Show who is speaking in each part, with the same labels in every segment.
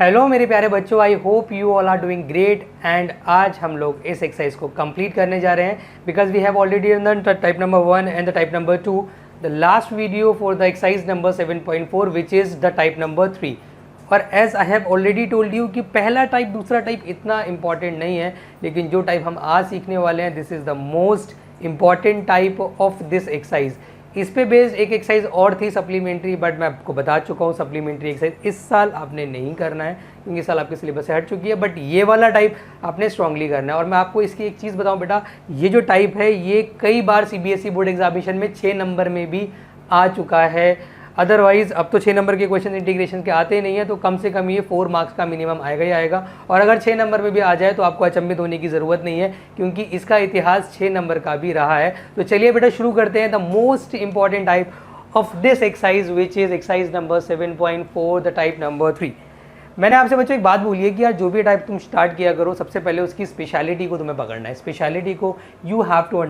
Speaker 1: Hello मेरे प्यारे बच्चों, I hope you all are doing great. And आज हम लोग इस एक्सरसाइज को कंप्लीट करने जा रहे हैं because we have already done the type number 1 and the type number 2, the last video for the exercise number 7.4 which is the type number 3। और as I have already told you कि पहला type दूसरा type इतना important नहीं है, लेकिन जो type हम आज सीखने वाले हैं this is the most important type of this exercise. इस पे बेस्ड एक एक्सरसाइज और थी सप्लीमेंट्री, बट मैं आपको बता चुका हूँ सप्लीमेंट्री एक्सरसाइज इस साल आपने नहीं करना है क्योंकि इस साल आपके सिलेबस से हट चुकी है। बट ये वाला टाइप आपने स्ट्रांगली करना है। और मैं आपको इसकी एक चीज़ बताऊँ बेटा, ये जो टाइप है ये कई बार सीबीएसई बोर्ड एग्जामिनेशन में 6 नंबर में भी आ चुका है। अदरवाइज अब तो 6 नंबर के क्वेश्चन इंटीग्रेशन के आते ही नहीं है, तो कम से कम ये 4 मार्क्स का मिनिमम आएगा ही आएगा। और अगर 6 नंबर में भी आ जाए तो आपको अचंभित होने की ज़रूरत नहीं है क्योंकि इसका इतिहास 6 नंबर का भी रहा है। तो चलिए बेटा शुरू करते हैं the most important type of this exercise which is exercise number 7.4 the type number 3। मैंने आपसे बच्चों एक बात बोली है कि यार जो भी टाइप तुम स्टार्ट किया करो सबसे पहले उसकी स्पेशलिटी को तुम्हें पकड़ना है। स्पेशलिटी को यू हैव टू।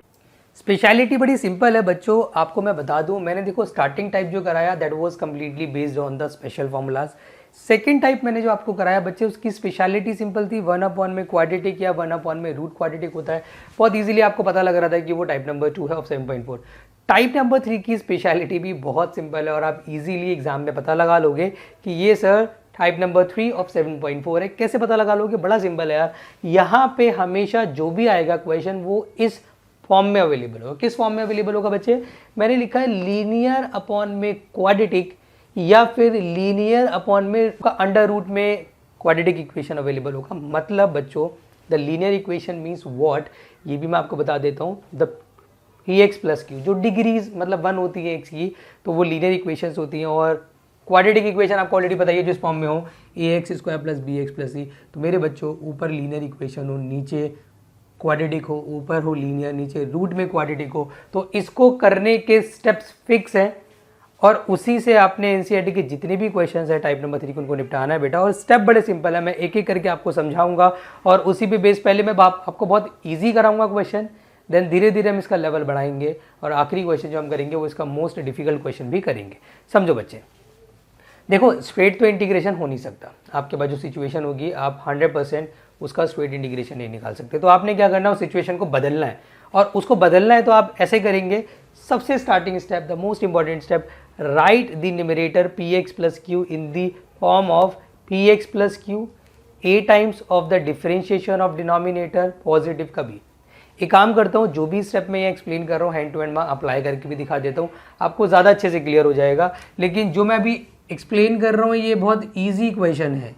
Speaker 1: स्पेशलिटी बड़ी सिंपल है बच्चों, आपको मैं बता दूं, मैंने देखो स्टार्टिंग टाइप जो कराया that was completely based on the special formulas. Second type मैंने जो आपको कराया बच्चे उसकी स्पेशलिटी सिंपल थी, 1/में में क्वाड्रेटिक या 1/में में रूट क्वाड्रेटिक होता है। बहुत इजीली आपको पता लग रहा था कि वो टाइप नंबर 2 है ऑफ 7.4। टाइप नंबर 3 की स्पेशलिटी भी बहुत सिंपल है और आप इजीली एग्जाम में पता लगा लोगे कि ये सर टाइप नंबर 3 ऑफ 7.4 है। कैसे पता लगा लोगे? बड़ा सिंपल है यार, यहाँ पे हमेशा जो भी आएगा क्वेश्चन वो इस फॉर्म में अवेलेबल होगा। किस फॉर्म में अवेलेबल होगा बच्चे? मैंने लिखा है लीनियर अपॉन में क्वाड्रेटिक या फिर लीनियर अपॉन में अंडर रूट में क्वाड्रेटिक इक्वेशन अवेलेबल होगा। मतलब बच्चों the linear equation means what, ये भी मैं आपको बता देता हूँ। द EX प्लस क्यू, जो डिग्रीज मतलब 1 होती है एक्स की, तो वो लीनियर इक्वेशंस होती हैं। और क्वाड्रेटिक इक्वेशन आपको ऑलरेडी पता ही है जो इस फॉर्म में हो, AX² plus BX plus C। तो मेरे बच्चों ऊपर लीनियर इक्वेशन हो, नीचे क्वाड्रेटिक हो, ऊपर हो लीनियर, नीचे रूट में क्वाड्रेटिक हो, तो इसको करने के स्टेप्स फिक्स हैं और उसी से आपने एनसीईआरटी के जितने भी क्वेश्चंस है टाइप नंबर 3 को उनको निपटाना है बेटा। और स्टेप बड़े सिंपल है, मैं एक एक करके आपको समझाऊंगा और उसी पे बेस पहले मैं आपको बहुत ईजी कराऊंगा क्वेश्चन, देन धीरे धीरे हम इसका लेवल बढ़ाएंगे और आखिरी क्वेश्चन जो हम करेंगे वो इसका मोस्ट डिफिकल्ट क्वेश्चन भी करेंगे। समझो बच्चे, देखो स्ट्रेट तो इंटीग्रेशन हो नहीं सकता, आपके पास जो सिचुएशन होगी आप 100% उसका स्ट्रेट इंटीग्रेशन नहीं निकाल सकते। तो आपने क्या करना है, उस सिचुएशन को बदलना है और उसको बदलना है तो आप ऐसे करेंगे। सबसे starting step, the most important step, right the numerator px plus Q in the form of px plus Q a times of the differentiation of denominator positive का b। एक काम करता हूँ, जो भी स्टेप मैं ये एक्सप्लेन कर रहा हूँ हैंड टू हैंड में अप्लाई करके भी दिखा देता हूँ, आपको ज़्यादा अच्छे से क्लियर हो जाएगा। लेकिन जो मैं अभी एक्सप्लेन कर रहा हूँ ये बहुत ईजी क्वेश्चन है,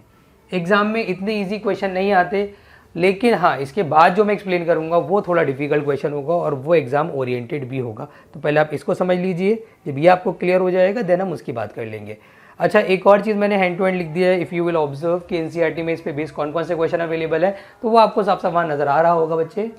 Speaker 1: एग्जाम में इतने इजी क्वेश्चन नहीं आते। लेकिन हाँ, इसके बाद जो मैं एक्सप्लेन करूँगा वो थोड़ा डिफिकल्ट क्वेश्चन होगा और वो एग्जाम ओरिएंटेड भी होगा। तो पहले आप इसको समझ लीजिए, जब ये आपको क्लियर हो जाएगा देन हम उसकी बात कर लेंगे। अच्छा, एक और चीज़ मैंने हैंड टू हैंड लिख दिया है, इफ़ यू विल ऑब्जर्व कि एनसीईआरटी में इस पे बेस कौन कौन से क्वेश्चन अवेलेबल है, तो वो आपको साफ साफ वहाँ नज़र आ रहा होगा बच्चे।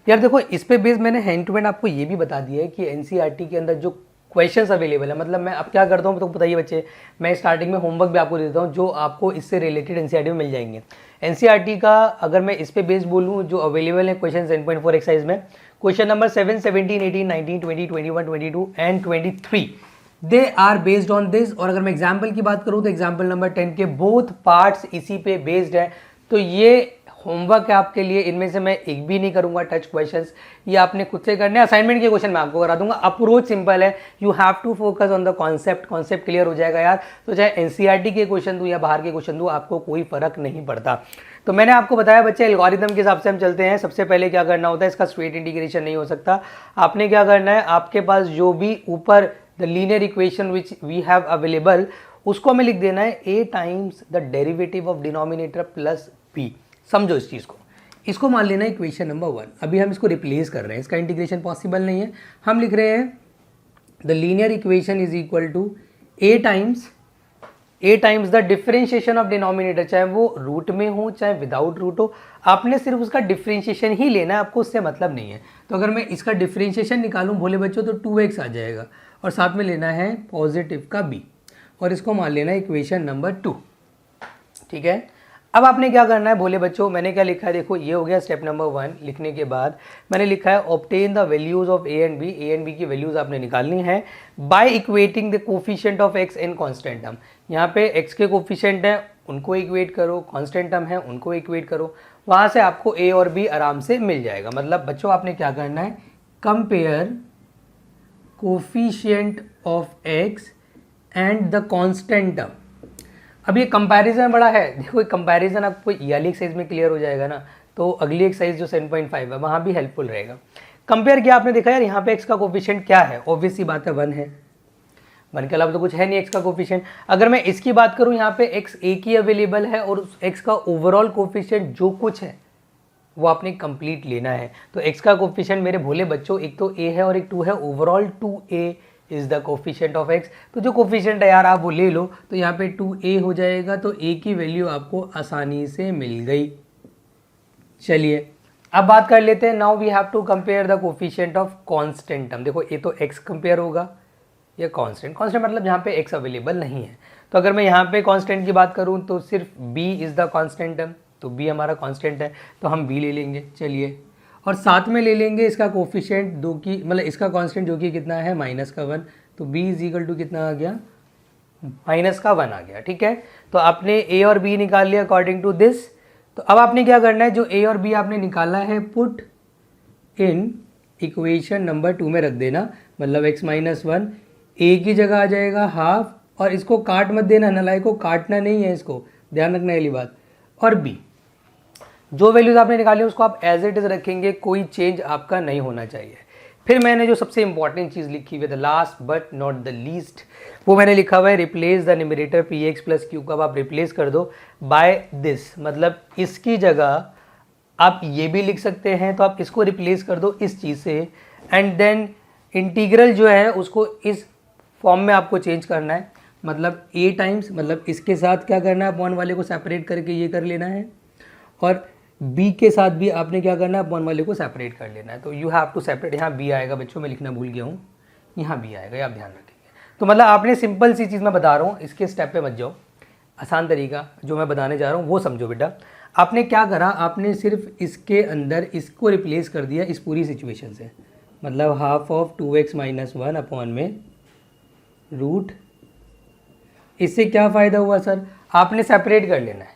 Speaker 1: यार देखो इस पे बेस मैंने हैंड टू हैंड आपको ये भी बता दिया है कि एनसीईआरटी के अंदर जो क्वेश्चंस अवेलेबल है, मतलब मैं अब क्या करता हूँ तो बताइए बच्चे, मैं स्टार्टिंग में होमवर्क भी आपको देता हूँ जो आपको इससे रिलेटेड एनसीईआरटी में मिल जाएंगे। एनसीईआरटी का अगर मैं इस पे बेस बोलूँ जो अवेलेबल है क्वेश्चन 7.4 एक्सरसाइज में, question number 7, 17, 18, 19, 20, 21, 22 and 23 they are based on this. और अगर मैं एग्जाम्पल की बात करूँ तो एग्जाम्पल नंबर 10 के बोथ पार्ट्स इसी पे बेस्ड है। तो ये होमवर्क है आपके लिए, इनमें से मैं एक भी नहीं करूंगा टच क्वेश्चंस, ये आपने खुद से करने। असाइनमेंट के क्वेश्चन मैं आपको करा दूंगा। अप्रोच सिंपल है, you have to focus on the concept. Concept clear हो जाएगा यार, तो चाहे एनसीईआरटी के क्वेश्चन दूं या बाहर के क्वेश्चन दूं आपको कोई फर्क नहीं पड़ता। तो मैंने आपको बताया बच्चे, एल्गोरिथम के हिसाब से हम चलते हैं। सबसे पहले क्या करना होता है, इसका स्ट्रेट इंटीग्रेशन नहीं हो सकता। आपने क्या करना है, आपके पास जो भी ऊपर the linear equation which we have available उसको हमें लिख देना है a times the derivative of denominator plus b। समझो इस चीज़ को, इसको मान लेना इक्वेशन नंबर 1। अभी हम इसको रिप्लेस कर रहे हैं, इसका इंटीग्रेशन पॉसिबल नहीं है। हम लिख रहे हैं the linear equation is equal to a times the differentiation of denominator, चाहे वो रूट में हो चाहे विदाउट रूट हो, आपने सिर्फ उसका डिफरेंशिएशन ही लेना है, आपको उससे मतलब नहीं है। तो अगर मैं इसका डिफरेंशिएशन निकालूं भोले बच्चों तो 2x आ जाएगा और साथ में लेना है पॉजिटिव का b और इसको मान लेना है इक्वेशन नंबर 2। ठीक है, अब आपने क्या करना है भोले बच्चों, मैंने क्या लिखा है देखो, ये हो गया स्टेप नंबर 1। लिखने के बाद मैंने लिखा है obtain the values of A and B की वैल्यूज आपने निकालनी है by equating the coefficient of x in constant term. यहाँ पे एक्स के कोफिशिएंट है उनको इक्वेट करो, कांस्टेंट टर्म है उनको इक्वेट करो, वहाँ से आपको ए और बी आराम से मिल जाएगा। मतलब बच्चों आपने क्या करना है, compare coefficient of x and the constant term. अब ये कंपैरिजन बड़ा है, देखो ये कंपैरिजन आपको ये वाली एक्सरसाइज में क्लियर हो जाएगा ना, तो अगली एक्सरसाइज जो 7.5 है वहाँ भी हेल्पफुल रहेगा। कंपेयर किया आपने, देखा यार यहाँ पे एक्स का कोफिशिएंट क्या है, ऑब्वियस सी बात है 1 है, 1 के अलावा तो कुछ है नहीं एक्स का कोफिशिएंट। अगर मैं इसकी बात करूँ यहाँ पे एक्स एक ही अवेलेबल है और उस एक्स का ओवरऑल कोफिशिएंट जो कुछ है वो आपने कंप्लीट लेना है। तो एक्स का कोफिशिएंट मेरे भोले बच्चों एक तो ए है और एक 2 है, overall 2a is the coefficient of x. तो जो कोफिशिएंट है यार आप वो ले लो, तो यहाँ पे 2a हो जाएगा, तो a की वैल्यू आपको आसानी से मिल गई। चलिए अब बात कर लेते हैं, now we have to compare the coefficient of constant term. देखो ये तो x कंपेयर होगा, ये कांस्टेंट, कांस्टेंट मतलब यहाँ पे x अवेलेबल नहीं है। तो अगर मैं यहाँ पे कांस्टेंट की बात करूँ तो सिर्फ b is the constant term, तो b हमारा कांस्टेंट है तो हम b ले लेंगे। चलिए, और साथ में ले लेंगे इसका कोफिशिएंट दो की, मतलब इसका कांस्टेंट जो कि कितना है -1, तो b इज इक्वल टू कितना आ गया, -1 आ गया। ठीक है, तो आपने a और b निकाल लिया अकॉर्डिंग टू दिस। तो अब आपने क्या करना है, जो a और b आपने निकाला है पुट इन इक्वेशन नंबर 2 में रख देना, मतलब x -1 a की जगह आ जाएगा हाफ, और इसको काट मत देना, नलाई को काटना नहीं है, इसको ध्यान रखना वाली बात। और b जो वैल्यूज आपने निकाली उसको आप एज इट इज रखेंगे, कोई चेंज आपका नहीं होना चाहिए। फिर मैंने जो सबसे इंपॉर्टेंट चीज़ लिखी हुई है, the last but not the least, वो मैंने लिखा हुआ है replace the numerator P x plus Q का आप रिप्लेस कर दो बाय दिस, मतलब इसकी जगह आप ये भी लिख सकते हैं, तो आप इसको रिप्लेस कर दो इस चीज़ से, एंड देन इंटीग्रल जो है उसको इस फॉर्म में आपको चेंज करना है, मतलब a टाइम्स, मतलब इसके साथ क्या करना है, अपॉन वाले को सेपरेट करके ये कर लेना है, और b के साथ भी आपने क्या करना है, अपॉन वाले को सेपरेट कर लेना है। तो यू हैव टू सेपरेट, यहाँ b आएगा बच्चों, मैं लिखना भूल गया हूँ, यहाँ b आएगा, ये आप ध्यान रखेंगे। तो मतलब आपने सिंपल सी चीज़ मैं बता रहा हूँ, इसके स्टेप पे मत जाओ, आसान तरीका जो मैं बताने जा रहा हूँ वो समझो बेटा। आपने क्या करा, आपने सिर्फ इसके अंदर इसको रिप्लेस कर दिया इस पूरी सिचुएशन से, मतलब हाफ ऑफ 2x - 1 अपॉन में रूट। इससे क्या फ़ायदा हुआ सर, आपने सेपरेट कर लेना है,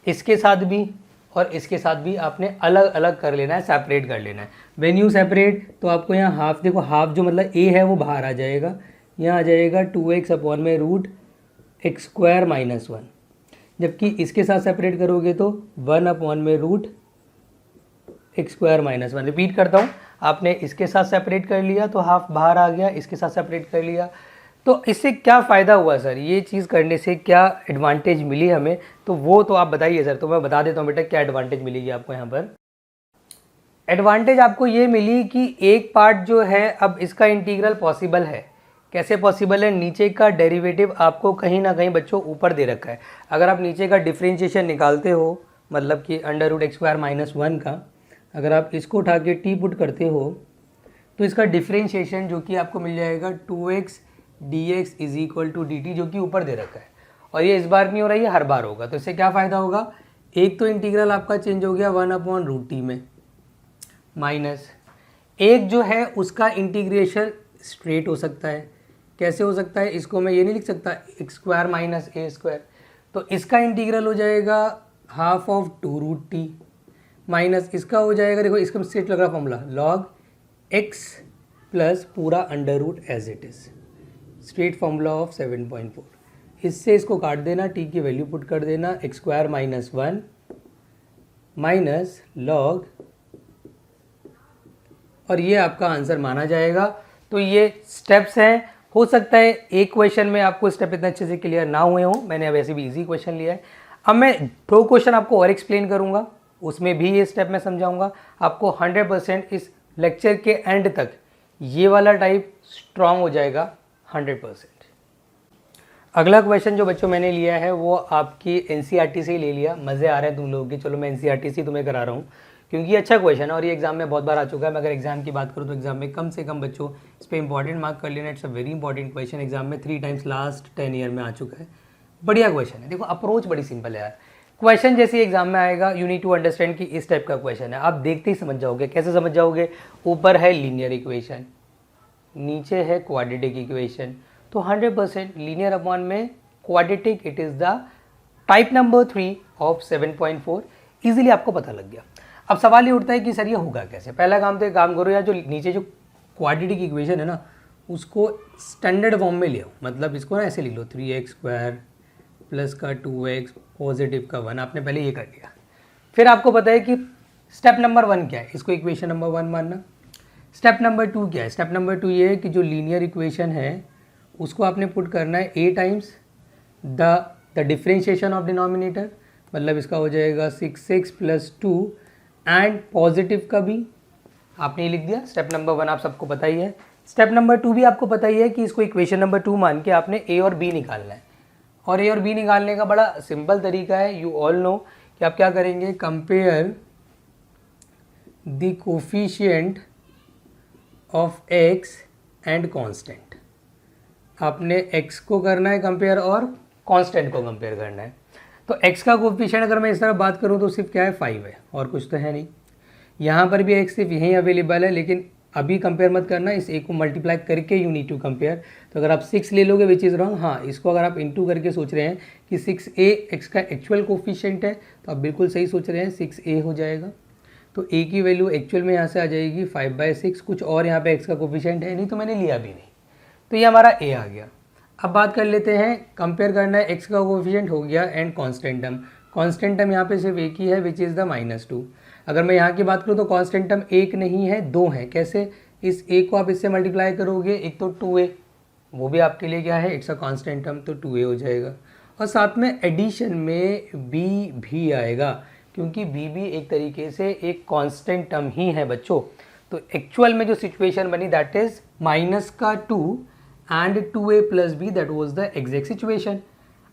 Speaker 1: इसके साथ भी और इसके साथ भी आपने अलग अलग कर लेना है, सेपरेट कर लेना है। व्हेन यू सेपरेट तो आपको यहाँ हाफ, देखो हाफ जो मतलब a है वो बाहर आ जाएगा, यहाँ आ जाएगा 2x अपॉन में रूट x² - 1, जबकि इसके साथ सेपरेट करोगे तो 1 अपॉन में रूट x² - 1। रिपीट करता हूँ, आपने इसके साथ सेपरेट कर लिया तो हाफ बाहर आ गया, इसके साथ सेपरेट कर लिया। तो इससे क्या फ़ायदा हुआ सर, ये चीज़ करने से क्या एडवांटेज मिली हमें, तो वो तो आप बताइए सर। तो मैं बता देता हूँ बेटा क्या एडवांटेज मिलेगी आपको यहाँ पर। एडवांटेज आपको ये मिली कि एक पार्ट जो है अब इसका इंटीग्रल पॉसिबल है। कैसे पॉसिबल है, नीचे का डेरिवेटिव आपको कहीं ना कहीं बच्चों ऊपर दे रखा है। अगर आप नीचे का डिफ्रेंशिएशन निकालते हो, मतलब कि √x² - 1 का, अगर आप इसको उठा के टी पुट करते हो तो इसका डिफ्रेंशिएशन जो कि आपको मिल जाएगा 2x dx is equal to dt, जो कि ऊपर दे रखा है, और ये इस बार नहीं हो रहा है, ये हर बार होगा। तो इससे क्या फ़ायदा होगा, एक तो इंटीग्रल आपका चेंज हो गया 1/√t में, माइनस एक जो है उसका इंटीग्रेशन स्ट्रेट हो सकता है। कैसे हो सकता है, इसको मैं ये नहीं लिख सकता x² - a², तो इसका इंटीग्रल हो जाएगा हाफ ऑफ 2√t माइनस इसका हो जाएगा, देखो इसका स्ट्रेट लग रहा फॉर्मूला, log x प्लस पूरा under root as it is, straight formula of 7.4। इससे इसको काट देना, t की वैल्यू पुट कर देना, x² - 1 माइनस लॉग, और ये आपका आंसर माना जाएगा। तो ये स्टेप्स हैं। हो सकता है एक क्वेश्चन में आपको स्टेप इतना अच्छे से क्लियर ना हुए हों, मैंने अब ऐसे भी इजी क्वेश्चन लिया है। अब मैं 2 क्वेश्चन आपको और एक्सप्लेन करूंगा, उसमें भी ये स्टेप मैं समझाऊंगा आपको। 100% इस लेक्चर के एंड तक ये वाला टाइप स्ट्रांग हो जाएगा 100%। अगला क्वेश्चन जो बच्चों मैंने लिया है वो आपकी एनसीईआरटी से ही ले लिया। मज़े आ रहे हैं तुम लोगों के, चलो मैं एनसीईआरटी से तुम्हें करा रहा हूँ क्योंकि ये अच्छा क्वेश्चन है और ये एग्जाम में बहुत बार आ चुका है। मैं अगर एग्जाम की बात करूँ तो एग्जाम में कम से कम बच्चों इस पर इंपॉर्टेंट मार्क कर लेना। It's a very important question, exam में 3 टाइम्स लास्ट 10 ईयर में आ चुका है। बढ़िया क्वेश्चन है। देखो अप्रोच बड़ी सिंपल है यार। क्वेश्चन जैसे एग्जाम में आएगा यू नीड टू अंडरस्टैंड कि इस टाइप का क्वेश्चन है, आप देखते ही समझ जाओगे। कैसे समझ जाओगे, ऊपर है लीनियर इक्वेशन, नीचे है क्वाड्रेटिक इक्वेशन, तो 100% लीनियर अपॉन में quadratic it is the type number 3 of 7.4 easily आपको पता लग गया। अब सवाल ये उठता है कि सर ये होगा कैसे। पहला काम तो एक काम करो यार, जो नीचे जो क्वाड्रेटिक इक्वेशन है ना उसको स्टैंडर्ड फॉर्म में ले आओ। मतलब इसको ना ऐसे लिख लो 3x² प्लस का 2x पॉजिटिव का 1, आपने पहले ये कर लिया। फिर आपको पता है कि स्टेप नंबर 1 क्या है, इसको इक्वेशन नंबर 1 मानना। स्टेप नंबर 2 क्या है, स्टेप नंबर 2 ये है कि जो लीनियर इक्वेशन है उसको आपने पुट करना है a times the differentiation of denominator, मतलब इसका हो जाएगा 6x प्लस 2 एंड पॉजिटिव का भी आपने लिख दिया। स्टेप नंबर 1 आप सबको पता ही है। स्टेप नंबर 2 भी आपको पता ही है कि इसको इक्वेशन नंबर 2 मान के आपने a और b निकालना है। और a और b निकालने का बड़ा सिंपल तरीका है, यू ऑल नो कि आप क्या करेंगे, compare the coefficient of x and constant. आपने x को करना है कंपेयर और कांस्टेंट को कंपेयर करना है। तो x का कोफिशिएंट अगर मैं इस तरह बात करूं तो सिर्फ क्या है 5 है और कुछ तो है नहीं। यहाँ पर भी x सिर्फ यहीं अवेलेबल है, लेकिन अभी कंपेयर मत करना, इस a को मल्टीप्लाई करके यू नीड टू कंपेयर। तो अगर आप 6 ले लोगे विच इज़ रॉन्ग, हाँ इसको अगर आप इंटू करके सोच रहे हैं कि 6a x का एक्चुअल कोफिशिएंट है तो आप बिल्कुल सही सोच रहे हैं, 6a हो जाएगा। तो a की वैल्यू एक्चुअल में यहाँ से आ जाएगी 5/6, कुछ और यहाँ पे x का कोफिशिएंट है नहीं तो मैंने लिया भी नहीं, तो ये हमारा a आ गया। अब बात कर लेते हैं, कंपेयर करना है x का कोफिशिएंट हो गया and constant term. Constant term यहाँ पे सिर्फ एक ही है विच इज़ द -2। अगर मैं यहाँ की बात करूँ तो कांस्टेंट टर्म एक नहीं है, दो है। कैसे, इस a को आप इससे मल्टीप्लाई करोगे, एक तो 2a, वो भी आपके लिए क्या है, इट्स अ कांस्टेंट टर्म, तो 2a हो जाएगा। और साथ में एडिशन में b भी आएगा, क्योंकि b भी एक तरीके से एक कांस्टेंट टर्म ही है बच्चों। तो एक्चुअल में जो सिचुएशन बनी that is -2 and 2a plus b, that was the exact situation.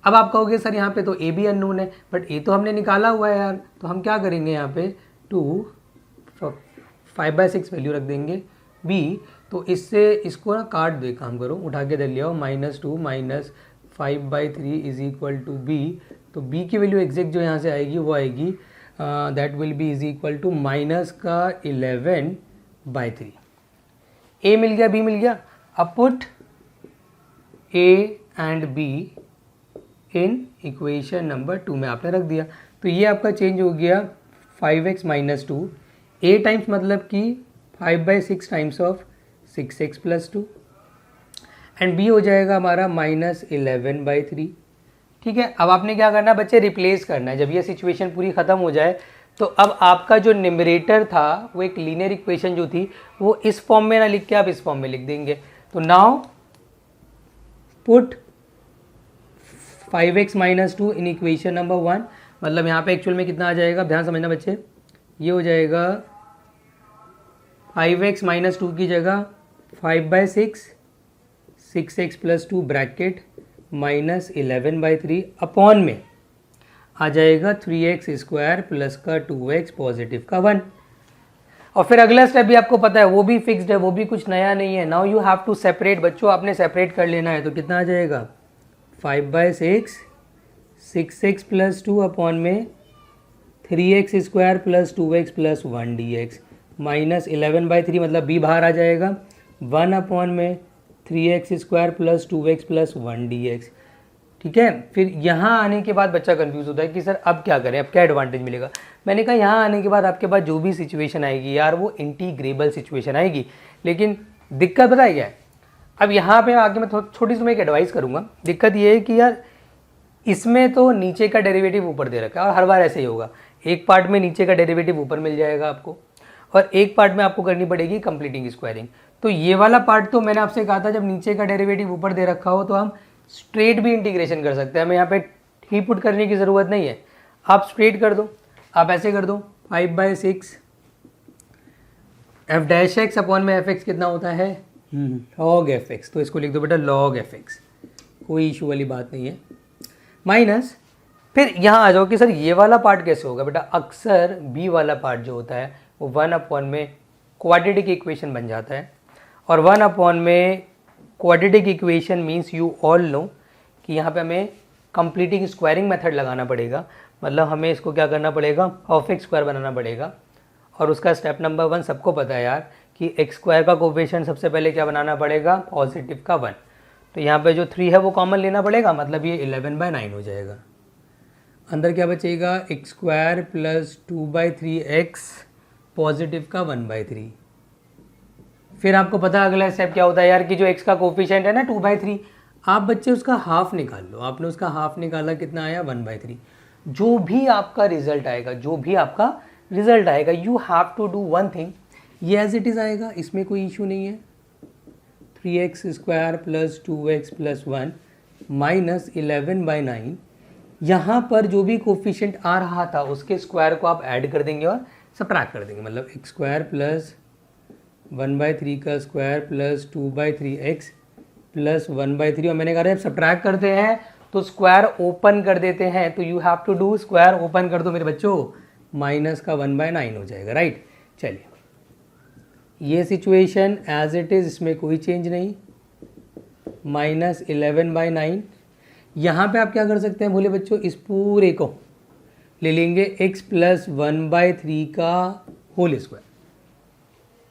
Speaker 1: अब आप कहोगे सर यहाँ पे तो a भी अननोन है, बट a तो हमने निकाला हुआ है यार, तो हम क्या करेंगे यहाँ पे 5/6 वैल्यू रख देंगे b। तो इससे इसको ना काट दो, काम करो उठा के दे लिया -2 minus 5/3 is equal to b। तो b की वैल्यू एग्जैक्ट जो यहाँ से आएगी वो आएगी that will be is equal to -11/3। a मिल गया, b मिल गया। अब put a and b in equation number 2 में आपने रख दिया, तो ये आपका चेंज हो गया 5x - 2, a टाइम्स मतलब कि 5/6 times of 6x plus 2 and b हो जाएगा हमारा -11/3। ठीक है, अब आपने क्या करना है बच्चे, रिप्लेस करना है। जब ये सिचुएशन पूरी ख़त्म हो जाए तो अब आपका जो न्यूमरेटर था वो एक लीनियर इक्वेशन जो थी वो इस फॉर्म में ना लिख के आप इस फॉर्म में लिख देंगे। तो नाउ पुट 5x - 2 इन इक्वेशन नंबर 1, मतलब यहाँ पे एक्चुअल में कितना आ जाएगा, ध्यान समझना बच्चे, ये हो जाएगा 5x - 2 की जगह 5/6 6x प्लस 2 ब्रैकेट -11/3 अपॉन में आ जाएगा 3x² प्लस का 2x पॉजिटिव का 1। और फिर अगला स्टेप भी आपको पता है, वो भी फिक्स्ड है, वो भी कुछ नया नहीं है। Now you have to separate, बच्चों आपने सेपरेट कर लेना है। तो कितना आ जाएगा 5/6 6x प्लस 2 अपॉन में 3x² plus 2x plus 1 dx -11/3, मतलब b बाहर आ जाएगा 1 अपॉन में 3x² plus 2x plus 1 dx। ठीक है, फिर यहाँ आने के बाद बच्चा कंफ्यूज होता है कि सर अब क्या करें, अब क्या एडवांटेज मिलेगा। मैंने कहा यहाँ आने के बाद आपके पास जो भी सिचुएशन आएगी यार वो इंटीग्रेबल सिचुएशन आएगी, लेकिन दिक्कत पता है क्या है। अब यहाँ पे आके मैं छोटी सी मैं एक एडवाइस करूँगा। दिक्कत ये है कि यार इसमें तो नीचे का डेरिवेटिव ऊपर दे रखा है और हर बार ऐसे ही होगा, एक पार्ट में नीचे का डेरिवेटिव ऊपर मिल जाएगा आपको और एक पार्ट में आपको करनी पड़ेगी कंप्लीटिंग स्क्वायरिंग। तो ये वाला पार्ट तो मैंने आपसे कहा था जब नीचे का डेरिवेटिव ऊपर दे रखा हो तो हम स्ट्रेट भी इंटीग्रेशन कर सकते हैं, हमें यहाँ पे ही पुट करने की ज़रूरत नहीं है। आप स्ट्रेट कर दो, आप ऐसे कर दो 5/6 f' अपॉन में fx कितना होता है log fx, तो इसको लिख दो बेटा log fx, कोई इशू वाली बात नहीं है। माइनस फिर यहाँ आ जाओ कि सर ये वाला पार्ट कैसे होगा। बेटा अक्सर b वाला पार्ट जो होता है वो 1 अपॉन में क्वाड्रेटिक इक्वेशन बन जाता है, और 1 अपॉन में quadratic equation means you all know कि यहाँ पे हमें कंप्लीटिंग स्क्वायरिंग मेथड लगाना पड़ेगा, मतलब हमें इसको क्या करना पड़ेगा, परफेक्ट स्क्वायर बनाना पड़ेगा। और उसका स्टेप नंबर 1 सबको पता है यार कि x² का कोफिशिएंट सबसे पहले क्या बनाना पड़ेगा, पॉजिटिव का 1। तो यहाँ पे जो 3 है वो कॉमन लेना पड़ेगा, मतलब ये 11/9 हो जाएगा। अंदर क्या बचेगा, x square plus 2/3x positive का 1/3। फिर आपको पता है अगला स्टेप क्या होता है यार कि जो x का कोफिशिएंट है ना 2/3, आप बच्चे उसका हाफ निकाल लो। आपने उसका हाफ निकाला, कितना आया 1/3। जो भी आपका रिजल्ट आएगा you have to do one thing, ये एज इट इज़ आएगा, इसमें कोई इशू नहीं है। 3x square plus 2x plus 1 minus 11/9, यहाँ पर जो भी कोफिशिएंट आ रहा था उसके स्क्वायर को आप ऐड कर देंगे और सबट्रैक्ट कर देंगे। मतलब एक्स स्क्वायर प्लस 1/3 का स्क्वायर प्लस 2/3x प्लस 1/3, और मैंने कहा जब सबट्रैक्ट करते हैं तो स्क्वायर ओपन कर देते हैं, तो you have to do square open कर दो मेरे बच्चों, माइनस का 1/9 हो जाएगा, राइट। चलिए ये सिचुएशन एज इट इज़, इसमें कोई चेंज नहीं, माइनस 11/9। यहाँ पे आप क्या कर सकते हैं भोले बच्चों, इस पूरे को ले लेंगे x प्लस 1/3 का होल स्क्वायर,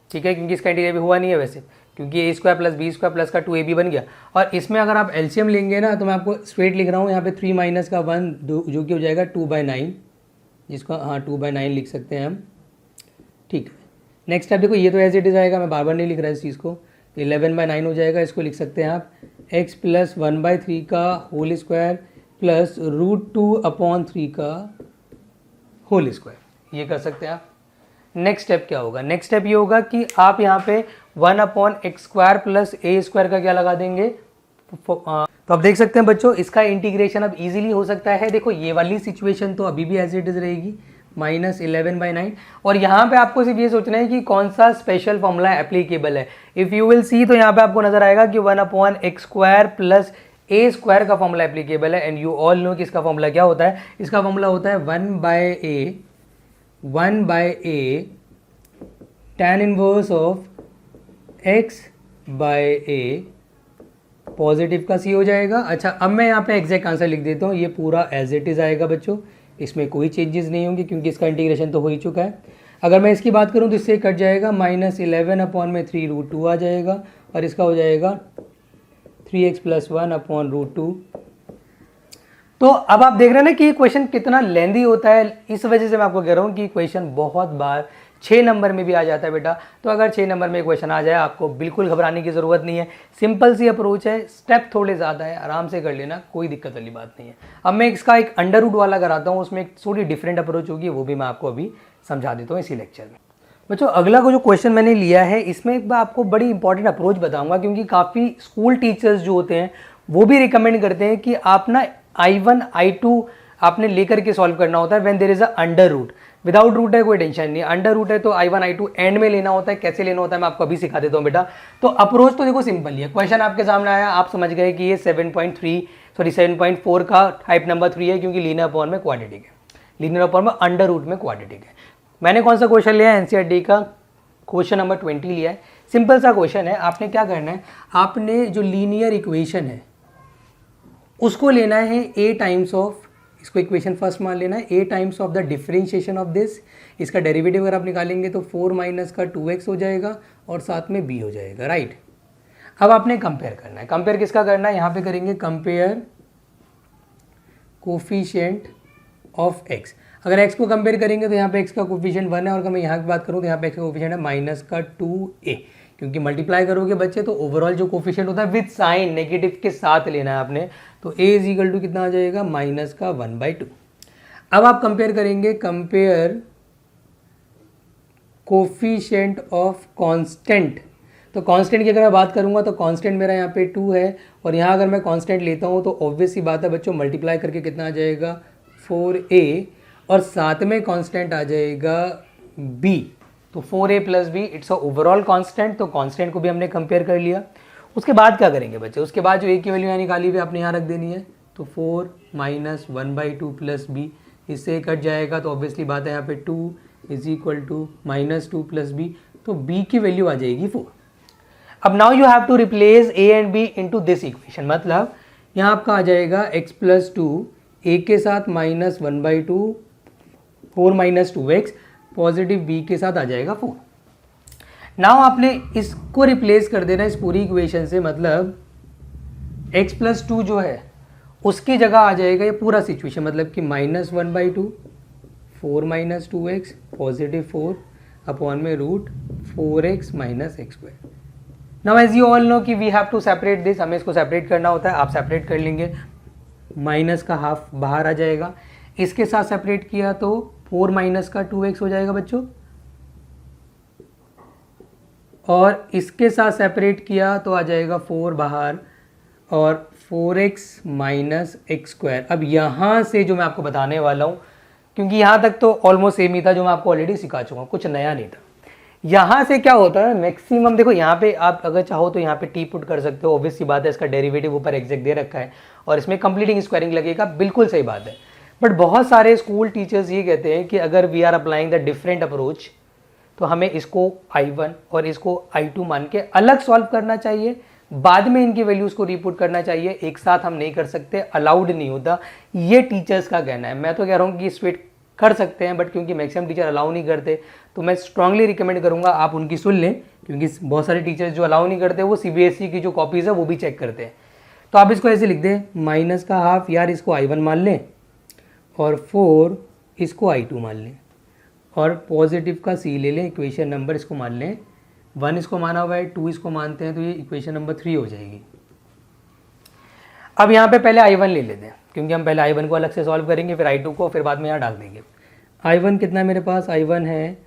Speaker 1: ठीक है, क्योंकि इसका इंटीग्रल भी हुआ नहीं है वैसे, क्योंकि a square plus B square plus का 2ab बन गया। और इसमें अगर आप एलसीएम लेंगे ना, तो मैं आपको स्ट्रेट लिख रहा हूँ यहाँ पे 3 माइनस का 1 जो कि हो जाएगा 2/9, जिसको 2/9 लिख सकते हैं हम, ठीक है। नेक्स्ट स्टेप देखो, ये तो एज इट इज़ आएगा, मैं बार बार नहीं लिख रहा इस चीज़ को, 11/9 हो जाएगा, इसको लिख सकते हैं आप x प्लस 1/3 का होल स्क्वायर प्लस √2/3 का होल स्क्वायर, ये कर सकते हैं आप। नेक्स्ट स्टेप क्या होगा, नेक्स्ट स्टेप ये होगा कि आप यहाँ पे 1/x square plus a square का क्या लगा देंगे, तो आप देख सकते हैं बच्चों इसका इंटीग्रेशन अब इजीली हो सकता है। देखो ये वाली सिचुएशन तो अभी भी एज इट इज रहेगी, माइनस 11/9, और यहाँ पे आपको सिर्फ ये सोचना है कि कौन सा स्पेशल फॉर्मूला एप्लीकेबल है। इफ़ यू विल सी, तो यहाँ पे आपको नजर आएगा कि 1/x square plus a square का फॉर्मूला एप्लीकेबल है, एंड यू ऑल नो कि इसका फॉर्मूला क्या होता है। इसका फॉर्मूला होता है 1/a tan inverse of x/a, positive का c हो जाएगा। अच्छा, अब मैं यहाँ पे एग्जैक्ट आंसर लिख देता हूँ, ये पूरा एज इट इज़ आएगा बच्चों, इसमें कोई चेंजेस नहीं होंगे क्योंकि इसका इंटीग्रेशन तो हो ही चुका है। अगर मैं इसकी बात करूँ तो इससे कट जाएगा, माइनस 11/3√2 आ जाएगा, और इसका हो जाएगा 3x प्लस 1/√2। तो अब आप देख रहे हैं ना कि ये क्वेश्चन कितना लेंदी होता है, इस वजह से मैं आपको कह रहा हूँ कि क्वेश्चन बहुत बार 6 नंबर में भी आ जाता है बेटा। तो अगर 6 नंबर में क्वेश्चन आ जाए, आपको बिल्कुल घबराने की ज़रूरत नहीं है, सिंपल सी अप्रोच है, स्टेप थोड़े ज़्यादा है, आराम से कर लेना, कोई दिक्कत वाली बात नहीं है। अब मैं इसका एक अंडर रूट वाला कराता हूँ, उसमें एक थोड़ी डिफरेंट अप्रोच होगी, वो भी मैं आपको अभी समझा देता हूँ इसी लेक्चर में। बच्चों अगला को जो क्वेश्चन मैंने लिया है, इसमें एक बार आपको बड़ी इंपॉर्टेंट अप्रोच बताऊंगा, क्योंकि काफ़ी स्कूल टीचर्स जो होते हैं वो भी रिकमेंड करते हैं कि आप ना I1 I2 आपने लेकर के सॉल्व करना होता है when there is a under root. Without root है कोई टेंशन नहीं, अंडर रूट है तो I1 I2 एंड में लेना होता है। कैसे लेना होता है मैं आपको अभी सिखा देता हूँ बेटा। तो अप्रोच तो देखो सिंपल ही है, क्वेश्चन आपके सामने आया, आप समझ गए कि ये 7.4 का टाइप नंबर 3 है, क्योंकि लीनियर फॉर्म में क्वाड्रेटिक है, लीनियर फॉर्म में अंडर रूट में क्वाड्रेटिक है। मैंने कौन सा क्वेश्चन लिया है, एनसीईआरटी का क्वेश्चन नंबर 20 लिया है। सिंपल सा क्वेश्चन है, आपने क्या करना है, आपने जो लीनियर इक्वेशन है उसको लेना है a टाइम्स ऑफ, इसको इक्वेशन फर्स्ट मान लेना है, a times of the differentiation of this. इसका डेरिवेटिव अगर आप निकालेंगे तो 4 माइनस का 2x हो जाएगा और साथ में b हो जाएगा, राइट। अब आपने कंपेयर करना है, कंपेयर किसका करना है, यहाँ पे करेंगे कंपेयर कोफिशिएंट ऑफ x। अगर x को कंपेयर करेंगे तो यहाँ पे x का कोफिशिएंट 1 है, और अगर मैं यहाँ की बात करूँ तो यहाँ पे x का कोफिशिएंट है माइनस का 2a, क्योंकि मल्टीप्लाई करोगे बच्चे तो ओवरऑल जो कोफिशिएंट होता है विद साइन नेगेटिव के साथ लेना है आपने, तो a इज इक्वल टू कितना आ जाएगा, माइनस का 1/2। अब आप कंपेयर करेंगे, कंपेयर कोफिशिएंट ऑफ कांस्टेंट। तो कांस्टेंट की अगर मैं बात करूंगा तो कांस्टेंट मेरा यहाँ पे 2 है, और यहाँ अगर मैं कांस्टेंट लेता हूँ तो ऑब्वियस सी बात है बच्चों, मल्टीप्लाई करके कितना आ जाएगा 4a, और साथ में कांस्टेंट आ जाएगा b, तो 4a plus B it's a overall constant. तो कांस्टेंट को भी हमने कंपेयर कर लिया। उसके बाद क्या करेंगे बच्चे, उसके बाद जो a की वैल्यू यहाँ निकाली हुई आपने यहाँ रख देनी है, तो 4 माइनस 1/2 प्लस b, इससे कट जाएगा, तो ऑब्वियसली बात है यहाँ पे 2 is equal to minus 2 plus b, तो b की वैल्यू आ जाएगी 4। अब now you have to replace a and b into this equation, मतलब यहाँ आपका आ जाएगा x प्लस 2 a के साथ minus 1/2 4 minus 2x, positive b के साथ आ जाएगा 4। नाउ आपने इसको रिप्लेस कर देना इस पूरी इक्वेशन से, मतलब x प्लस 2 जो है उसकी जगह आ जाएगा ये पूरा सिचुएशन, मतलब कि -1/2 4 - 2x +4 अपॉन में √4x - x²। Now as you all know कि we have to separate this, हमें इसको सेपरेट करना होता है, आप सेपरेट कर लेंगे, माइनस का हाफ बाहर आ जाएगा, इसके साथ सेपरेट किया तो 4 - का 2x हो जाएगा बच्चों, और इसके साथ सेपरेट किया तो आ जाएगा 4 बाहर और 4x - x²। अब यहाँ से जो मैं आपको बताने वाला हूँ, क्योंकि यहाँ तक तो ऑलमोस्ट सेम ही था जो मैं आपको ऑलरेडी सिखा चुका हूँ, कुछ नया नहीं था। यहाँ से क्या होता है मैक्सिमम, देखो यहाँ पे आप अगर चाहो तो यहाँ पे टी पुट कर सकते हो, ऑब्वियस सी बात है, इसका डेरिवेटिव ऊपर एग्जैक्ट दे रखा है और इसमें कंप्लीटिंग स्क्वायरिंग लगेगा, बिल्कुल सही बात है। बट बहुत सारे स्कूल टीचर्स ये कहते हैं कि अगर we are applying the different approach तो हमें इसको I1 और इसको I2 मान के अलग सॉल्व करना चाहिए, बाद में इनकी वैल्यूज़ को रीपुट करना चाहिए, एक साथ हम नहीं कर सकते, अलाउड नहीं होता, ये टीचर्स का कहना है। मैं तो कह रहा हूँ कि स्वीट कर सकते हैं, बट क्योंकि मैक्सिमम टीचर अलाउ नहीं करते तो मैं स्ट्रांगली रिकमेंड करूँगा आप उनकी सुन लें, क्योंकि बहुत सारे टीचर्स जो अलाउ नहीं करते वो CBSE की जो कॉपीज़ है वो भी चेक करते हैं। तो आप इसको ऐसे लिख दें, माइनस का हाफ यार इसको I1 मान लें और 4 इसको I2 मान लें, और पॉजिटिव का C ले लें, इक्वेशन नंबर इसको मान लें, 1 इसको माना हुआ है, 2 इसको मानते हैं, तो ये इक्वेशन नंबर 3 हो जाएगी। अब यहाँ पे पहले I1 ले लेते हैं, क्योंकि हम पहले I1 को अलग से सॉल्व करेंगे, फिर I2 को, फिर बाद में यहाँ डाल देंगे। I1 कितना है मेरे पास, I1 है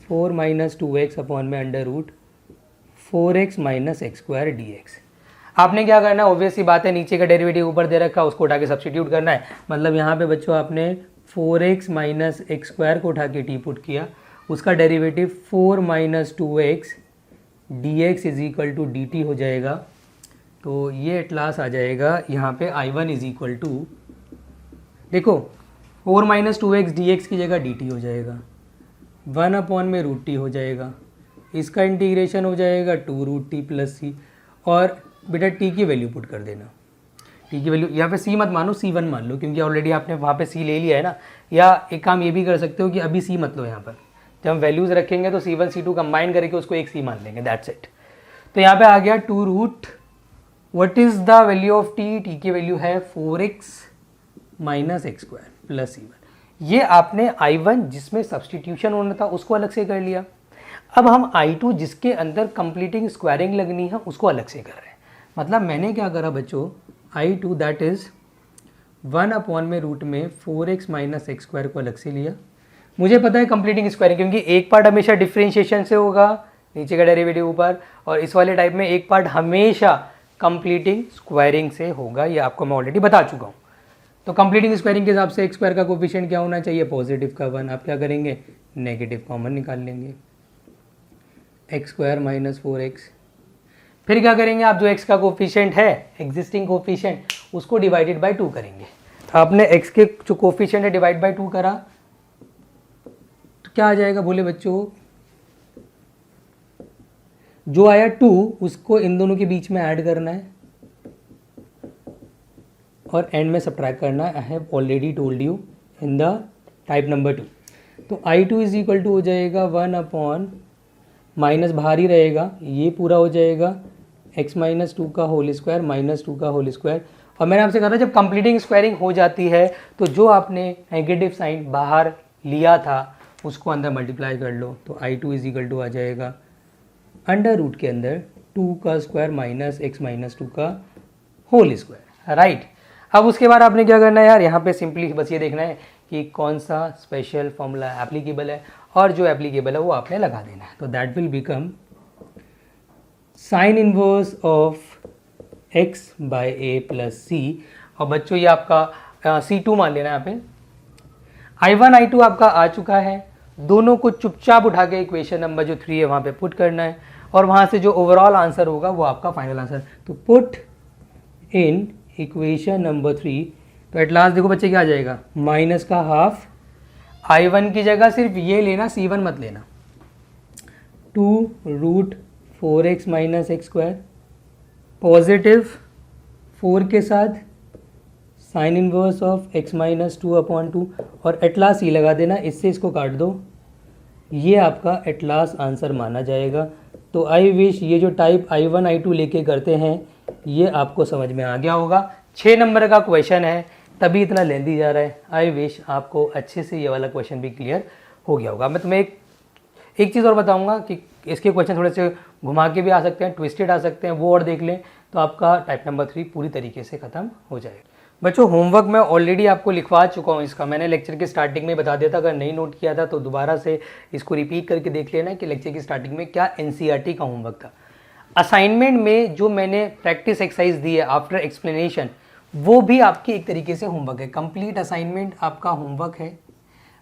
Speaker 1: 4 - 2x अपॉन में √4x - x² dx। आपने क्या करना है, ऑब्वियस सी बात है, नीचे का डेरिवेटिव ऊपर दे रखा है, उसको उठा के सब्स्टिट्यूट करना है। मतलब यहाँ पे बच्चों आपने 4x - x² को उठा के टी पुट किया, उसका डेरिवेटिव 4 - 2x dx = dt हो जाएगा। तो ये एट लास्ट आ जाएगा यहाँ पे I1 = देखो 4 - 2x dx की जगह dt हो जाएगा, 1 अपॉन में √t हो जाएगा, इसका इंटीग्रेशन हो जाएगा 2√t + c, और बेटा t की वैल्यू पुट कर देना। t की वैल्यू यहाँ पे c मत मानो, c1 मान लो, क्योंकि ऑलरेडी आपने वहाँ पे c ले लिया है ना। या एक काम ये भी कर सकते हो कि अभी c मत लो, यहाँ पर जब हम वैल्यूज़ रखेंगे तो c1 c2 कंबाइन करके उसको एक c मान लेंगे, दैट्स इट। तो यहाँ पे आ गया 2 what is the value of t, t की वैल्यू है 4x - x² + c1। ये आपने I1 जिसमें सब्सटीट्यूशन होना था उसको अलग से कर लिया। अब हम I2 जिसके अंदर कंप्लीटिंग स्क्वायरिंग लगनी है उसको अलग से कर रहे हैं। मतलब मैंने क्या करा बच्चों, I2 दैट इज़ 1 अपॉन में रूट में 4x - x² को अलग से लिया। मुझे पता है कंप्लीटिंग स्क्वायरिंग, क्योंकि एक पार्ट हमेशा डिफरेंशिएशन से होगा, नीचे का डेरिवेटिव ऊपर, और इस वाले टाइप में एक पार्ट हमेशा कंप्लीटिंग स्क्वायरिंग से होगा, ये आपको मैं ऑलरेडी बता चुका हूँ। तो कंप्लीटिंग स्क्वायरिंग के हिसाब से x² का कोफिशिएंट क्या होना चाहिए, पॉजिटिव का 1। आप क्या करेंगे, नेगेटिव कॉमन निकाल लेंगे, x² - 4x। फिर क्या करेंगे आप, जो x का कोफिशिएंट है एग्जिस्टिंग कोफिशिएंट उसको डिवाइडेड बाय 2 करेंगे। आपने x के जो कोफिशिएंट है डिवाइड बाय 2 करा तो क्या आ जाएगा बोले बच्चों, जो आया 2 उसको इन दोनों के बीच में ऐड करना है और एंड में सब्ट्रैक्ट करना है। आई have already told you in the type number 2। तो I2 = हो जाएगा 1 अपॉन, माइनस बाहर ही रहेगा, ये पूरा हो जाएगा x - 2 का होल स्क्वायर -2 का होल स्क्वायर। और मैंने आपसे कहा था जब कंप्लीटिंग स्क्वायरिंग हो जाती है तो जो आपने नेगेटिव साइन बाहर लिया था उसको अंदर मल्टीप्लाई कर लो। तो I2 = आ जाएगा अंडर रूट के अंदर 2 का स्क्वायर -x - 2 का होल स्क्वायर, राइट। अब उसके बाद आपने क्या करना है यार, यहाँ पे सिंपली बस ये देखना है कि कौन सा स्पेशल फॉर्मूला एप्लीकेबल है, और जो एप्लीकेबल है वो आपने लगा देना है। तो that will become sine inverse of x by a + c। और बच्चों ये आपका C2 मान लेना, यहाँ पे I1 I2 आपका आ चुका है, दोनों को चुपचाप उठा के इक्वेशन नंबर जो 3 है वहाँ पे पुट करना है, और वहाँ से जो ओवरऑल आंसर होगा वो आपका फाइनल आंसर। तो पुट इन इक्वेशन नंबर 3। तो एट लास्ट देखो बच्चे क्या आ जाएगा, माइनस का हाफ, I1 की जगह सिर्फ ये लेना, C1 मत लेना, 2√4x - x², पॉजिटिव 4 के साथ साइन इनवर्स ऑफ x - 2/2, और एट लास्ट ये लगा देना, इससे इसको काट दो, ये आपका एट लास्ट आंसर माना जाएगा। तो आई विश ये जो टाइप I1 I2 लेके करते हैं ये आपको समझ में आ गया होगा। 6 नंबर का क्वेश्चन है, तभी इतना लेंदी जा रहा है। आई विश आपको अच्छे से ये वाला क्वेश्चन भी क्लियर हो गया होगा। मैं तुम्हें एक चीज़ और बताऊंगा कि इसके क्वेश्चन थोड़े से घुमा के भी आ सकते हैं, ट्विस्टेड आ सकते हैं, वो और देख लें तो आपका टाइप नंबर 3 पूरी तरीके से ख़त्म हो जाएगा। बच्चों होमवर्क मैं ऑलरेडी आपको लिखवा चुका हूँ इसका, मैंने लेक्चर के स्टार्टिंग में बता दिया था, अगर नहीं नोट किया था तो दोबारा से इसको रिपीट करके देख लेना कि लेक्चर की स्टार्टिंग में क्या एनसीईआरटी का होमवर्क था। असाइनमेंट में जो मैंने प्रैक्टिस एक्सरसाइज दी है आफ्टर एक्सप्लेनेशन, वो भी आपकी एक तरीके से होमवर्क है, कंप्लीट असाइनमेंट आपका होमवर्क है।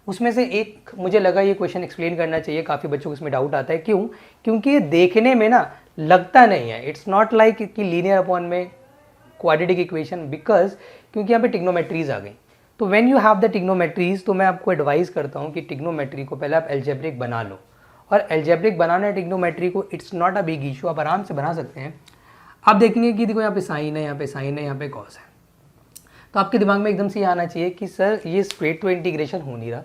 Speaker 1: उसमें से एक मुझे लगा ये क्वेश्चन एक्सप्लेन करना चाहिए, काफ़ी बच्चों को इसमें डाउट आता है, क्यों? क्योंकि ये देखने में ना लगता नहीं है, इट्स नॉट लाइक कि लीनियर अपॉन में क्वाड्रेटिक इक्वेशन, बिकॉज क्योंकि यहाँ पे टिग्नोमेट्रीज आ गई। तो व्हेन यू हैव द टिग्नोमेट्रीज, तो मैं आपको एडवाइस करता हूँ कि टिग्नोमेट्री को पहले आप एल्जेब्रिक बना लो, और एल्जेब्रिक बनाना है टिग्नोमेट्री को, it's not a big issue, आप आराम से बना सकते हैं। आप देखेंगे कि देखो यहाँ पे साइन है, यहाँ पे साइन है, यहाँ पे कॉस है, तो आपके दिमाग में एकदम से ये आना चाहिए कि सर ये स्ट्रेट तो इंटीग्रेशन हो नहीं रहा,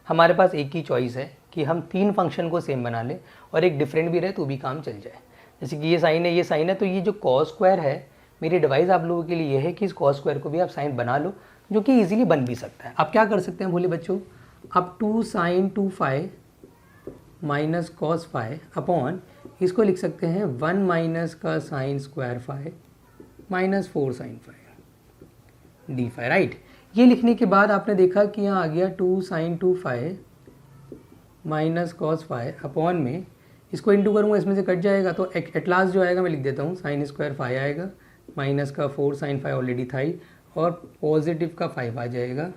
Speaker 1: हमारे पास एक ही चॉइस है कि हम 3 फंक्शन को सेम बना लें और एक डिफरेंट भी रहे तो भी काम चल जाए। जैसे कि ये साइन है, ये साइन है, तो ये जो कॉस स्क्वायर है, मेरी एडवाइस आप लोगों के लिए ये है कि इस कॉस स्क्वायर को भी आप साइन बना लो, जो कि इजीली बन भी सकता है। आप क्या कर सकते हैं बोले बच्चों, आप 2 sin 2φ minus cos phi upon इसको लिख सकते हैं 1 माइनस का sine square phi minus 4 sin phi D phi, right. ये लिखने के बाद आपने देखा कि यहाँ आ गया 2 sin 2φ minus cos phi upon में इसको इंटू करूँगा, इसमें से कट जाएगा, तो एट लास्ट जो आएगा मैं लिख देता हूँ साइन स्क्वायर फाई आएगा, माइनस का 4 sin फाई ऑलरेडी था ही, और पॉजिटिव का 5 आ जाएगा,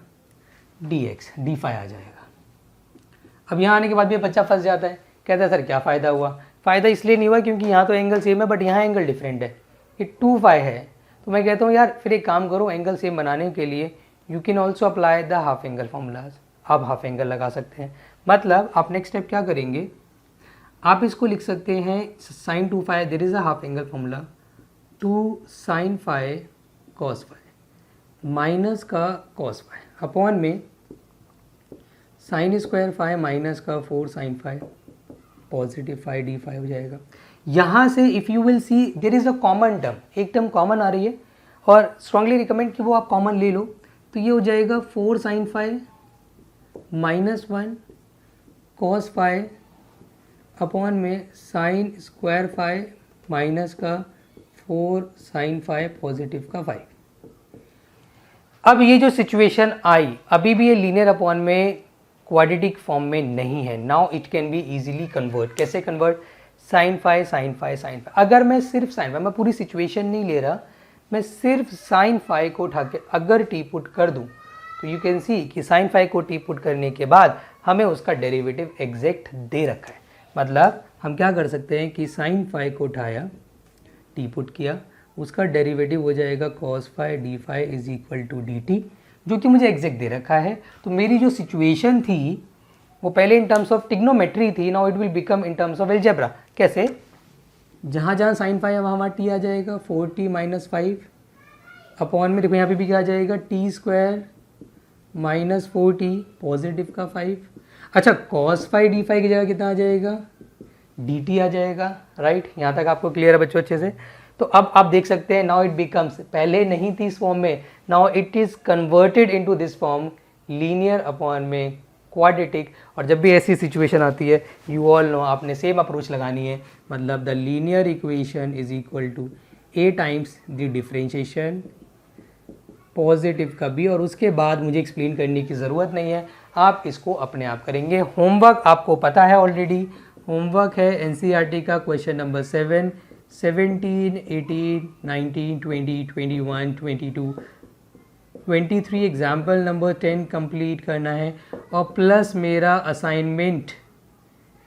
Speaker 1: dx डी फाई आ जाएगा। अब यहाँ आने के बाद भी बच्चा फंस जाता है, कहता है सर क्या फ़ायदा हुआ? फ़ायदा इसलिए नहीं हुआ क्योंकि यहाँ तो एंगल सेम है बट यहाँ एंगल डिफरेंट है, ये 2φ है। तो मैं कहता हूँ यार फिर एक काम करो, एंगल सेम बनाने के लिए you can also apply the half angle formulas, आप हाफ एंगल लगा सकते हैं। मतलब आप नेक्स्ट स्टेप क्या करेंगे, आप इसको लिख सकते हैं sine 2φ, there is a half angle formula 2 sin phi cos phi minus का कॉस फाई अपॉन में साइन स्क्वायर फाई माइनस का 4 sin phi positive phi D phi हो जाएगा। यहाँ से if you will see there is a common term, एक term कॉमन आ रही है और स्ट्रांगली रिकमेंड कि वो आप कॉमन ले लो, तो ये हो जाएगा 4 sin phi minus 1 cos phi upon में साइन स्क्वायर फाई माइनस का 4 sin फाई पॉजिटिव का 5। अब ये जो सिचुएशन आई, अभी भी ये लीनियर अपॉन में क्वाड्रेटिक फॉर्म में नहीं है। Now it can be easily convert. कैसे convert? Sine phi sine phi sine phi. अगर मैं सिर्फ साइन फाई, मैं पूरी सिचुएशन नहीं ले रहा, मैं सिर्फ साइन फाई को उठा के अगर टी पुट कर दूं, तो यू कैन सी कि साइन फाई को टी पुट करने के बाद हमें उसका डेरिवेटिव एग्जैक्ट दे रखा है। मतलब हम क्या कर सकते हैं कि साइन फाई को उठाया, टी पुट किया, उसका डेरिवेटिव हो जाएगा cos phi D phi is equal to D T, जो कि मुझे एग्जैक्ट दे रखा है। तो मेरी जो सिचुएशन थी वो पहले इन टर्म्स ऑफ टिग्नोमेट्री थी, now it will become in terms of algebra. कैसे? जहाँ जहाँ साइन फाई है वहाँ टी आ जाएगा 4t माइनस 5 अपॉन में, देखो यहाँ पे भी क्या आ जाएगा T square minus 4t positive का 5। अच्छा, कॉस फाई डी फाई की जगह कितना आ जाएगा? dt आ जाएगा, राइट। यहाँ तक आपको क्लियर है बच्चों अच्छे से? तो अब आप देख सकते हैं नाउ इट बिकम्स, पहले नहीं थी इस फॉर्म में, now it is converted into this form linear upon में क्वाड्रेटिक। और जब भी ऐसी सिचुएशन आती है यू ऑल नो आपने सेम अप्रोच लगानी है, मतलब the linear equation is equal to a times the differentiation positive का b, और उसके बाद मुझे एक्सप्लेन करने की ज़रूरत नहीं है, आप इसको अपने आप करेंगे। होमवर्क आपको पता है ऑलरेडी, होमवर्क है एनसीईआरटी का question number 7, 17, 18, 19, 20, 21, 22, 23 example number 10 complete करना है, और प्लस मेरा असाइनमेंट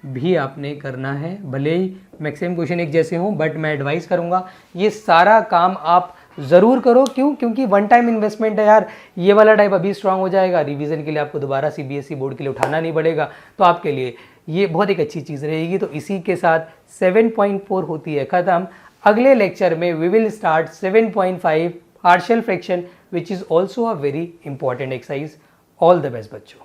Speaker 1: भी आपने करना है। भले ही मैक्सिमम क्वेश्चन एक जैसे हों, बट मैं एडवाइस करूँगा ये सारा काम आप ज़रूर करो। क्यों? क्योंकि वन टाइम इन्वेस्टमेंट है यार। ये वाला टाइप अभी स्ट्रांग हो जाएगा, रिवीजन के लिए आपको दोबारा सीबीएसई बोर्ड के लिए उठाना नहीं पड़ेगा, तो आपके लिए ये बहुत एक अच्छी चीज़ रहेगी। तो इसी के साथ 7.4 होती है ख़त्म। अगले लेक्चर में we will start 7.5 partial fraction, which is also a very important exercise. All the best बच्चों।